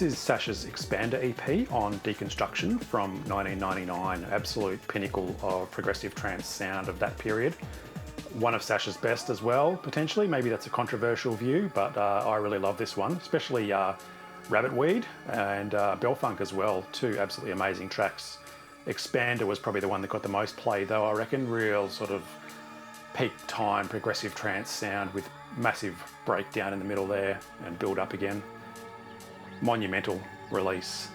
is Sasha's Xpander EP on Deconstruction from 1999, absolute pinnacle of progressive trance sound of that period. One of Sasha's best as well, potentially. Maybe that's a controversial view, but I really love this one, especially Rabitweed and Bellfunk as well, two absolutely amazing tracks. Xpander was probably the one that got the most play though, I reckon. Real sort of peak time progressive trance sound with massive breakdown in the middle there and build up again. Monumental release.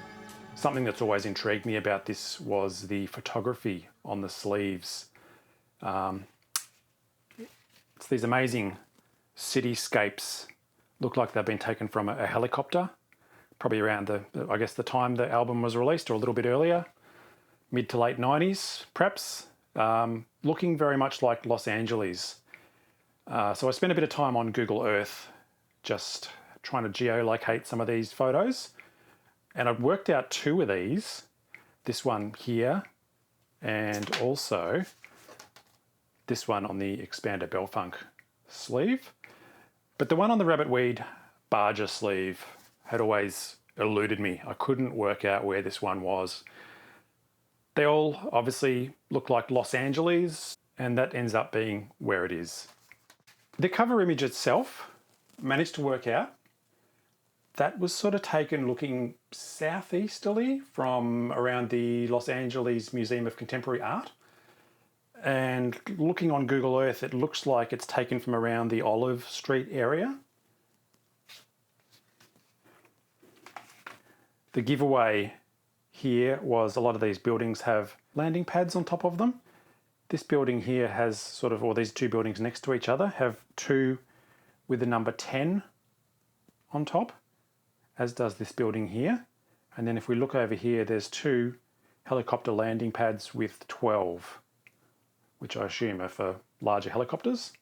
Something that's always intrigued me about this was the photography on the sleeves. It's these amazing cityscapes, look like they've been taken from a helicopter, probably around the time the album was released or a little bit earlier, mid to late 90s perhaps, looking very much like Los Angeles. So I spent a bit of time on Google Earth just trying to geolocate some of these photos, and I've worked out two of these, this one here and also this one on the Xpander Bellfunk sleeve. But the one on the Rabitweed Baja sleeve had always eluded me. I couldn't work out where this one was. They all obviously look like Los Angeles, and that ends up being where it is. The cover image itself, managed to work out. That was sort of taken looking southeasterly from around the Los Angeles Museum of Contemporary Art. And looking on Google Earth, it looks like it's taken from around the Olive Street area. The giveaway here was a lot of these buildings have landing pads on top of them. This building here has or these two buildings next to each other have two with the number 10 on top, as does this building here. And then if we look over here, there's two helicopter landing pads with 12. Which I assume are for larger helicopters.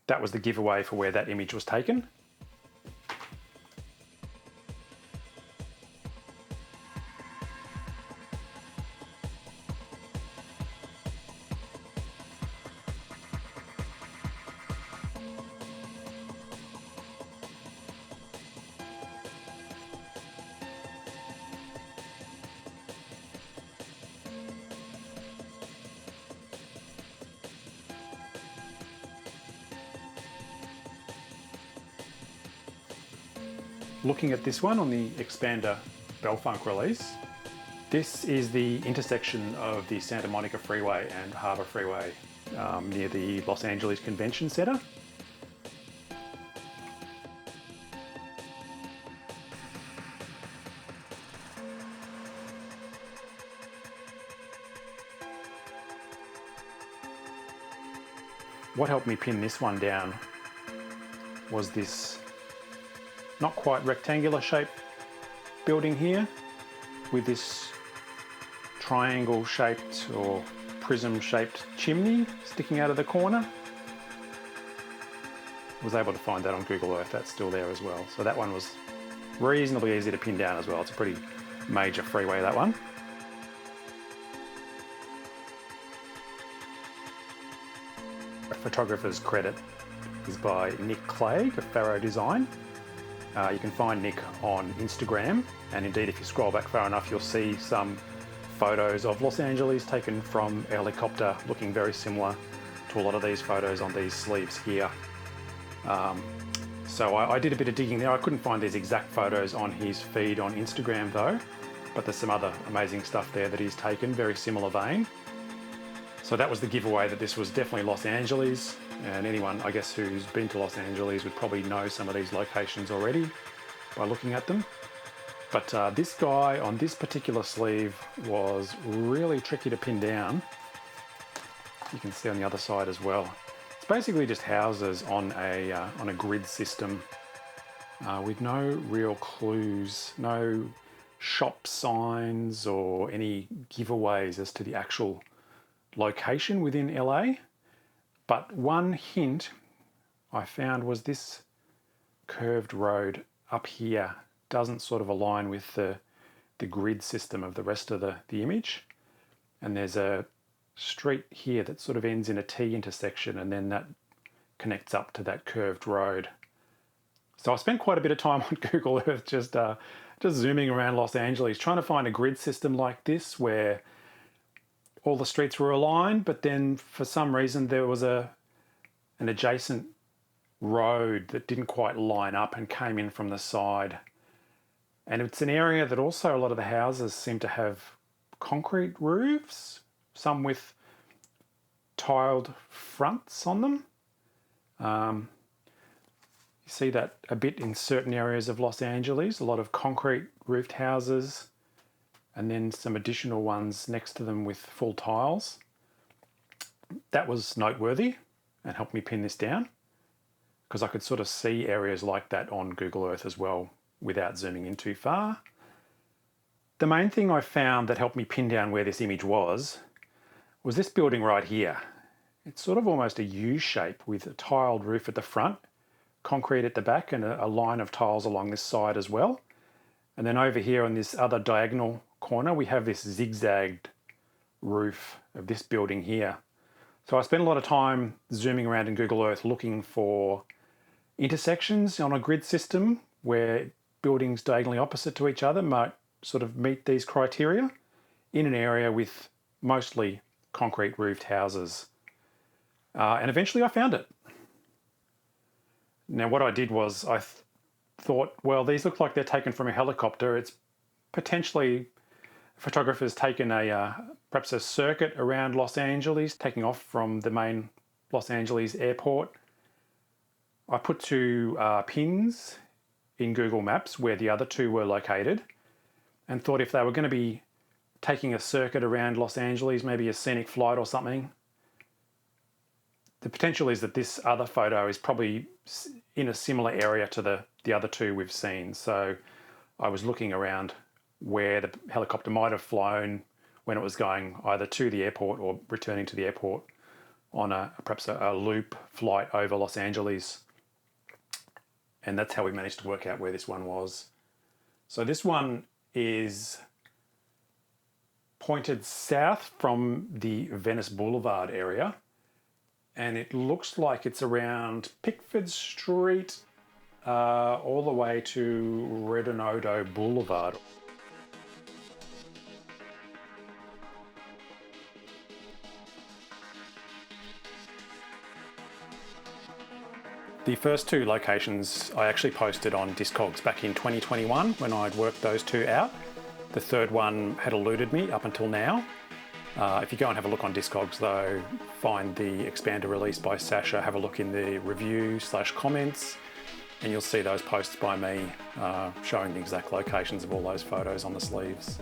That was the giveaway for where that image was taken. Looking at this one on the Xpander Bellfunk release, this is the intersection of the Santa Monica Freeway and Harbor Freeway near the Los Angeles Convention Center. What helped me pin this one down was this not quite rectangular shaped building here with this triangle shaped or prism shaped chimney sticking out of the corner. I was able to find that on Google Earth, that's still there as well. So that one was reasonably easy to pin down as well. It's a pretty major freeway, that one. A photographer's credit is by Nick Clegg of Faro Design. You can find Nick on Instagram, and indeed if you scroll back far enough you'll see some photos of Los Angeles taken from a helicopter looking very similar to a lot of these photos on these sleeves here. So I did a bit of digging there. I couldn't find these exact photos on his feed on Instagram though, but there's some other amazing stuff there that he's taken, very similar vein. So that was the giveaway that this was definitely Los Angeles, and anyone I guess who's been to Los Angeles would probably know some of these locations already by looking at them. But this guy on this particular sleeve was really tricky to pin down. You can see on the other side as well. It's basically just houses on a grid system with no real clues, no shop signs or any giveaways as to the actual location within LA. But one hint I found was this curved road up here doesn't sort of align with the grid system of the rest of the image. And there's a street here that sort of ends in a T intersection, and then that connects up to that curved road. So I spent quite a bit of time on Google Earth just just zooming around Los Angeles, trying to find a grid system like this where all the streets were aligned, but then for some reason there was an adjacent road that didn't quite line up and came in from the side. And it's an area that also a lot of the houses seem to have concrete roofs, some with tiled fronts on them. You see that a bit in certain areas of Los Angeles, a lot of concrete roofed houses, and then some additional ones next to them with full tiles. That was noteworthy and helped me pin this down, because I could sort of see areas like that on Google Earth as well without zooming in too far. The main thing I found that helped me pin down where this image was this building right here. It's sort of almost a U shape with a tiled roof at the front, concrete at the back, and a line of tiles along this side as well. And then over here on this other diagonal corner, we have this zigzagged roof of this building here. So I spent a lot of time zooming around in Google Earth looking for intersections on a grid system where buildings diagonally opposite to each other might sort of meet these criteria in an area with mostly concrete roofed houses. And eventually I found it. Now what I did was I thought, well, these look like they're taken from a helicopter. It's potentially photographers taken perhaps a circuit around Los Angeles, taking off from the main Los Angeles airport. I put two pins in Google Maps where the other two were located, and thought if they were going to be taking a circuit around Los Angeles, maybe a scenic flight or something, the potential is that this other photo is probably in a similar area to the other two we've seen. So I was looking around where the helicopter might have flown when it was going either to the airport or returning to the airport on perhaps a loop flight over Los Angeles. And that's how we managed to work out where this one was. So this one is pointed south from the Venice Boulevard area, and it looks like it's around Pickford Street all the way to Redondo Boulevard. The first two locations I actually posted on Discogs back in 2021 when I'd worked those two out. The third one had eluded me up until now. If you go and have a look on Discogs though, find the Xpander release by Sasha, have a look in the review/comments, and you'll see those posts by me showing the exact locations of all those photos on the sleeves.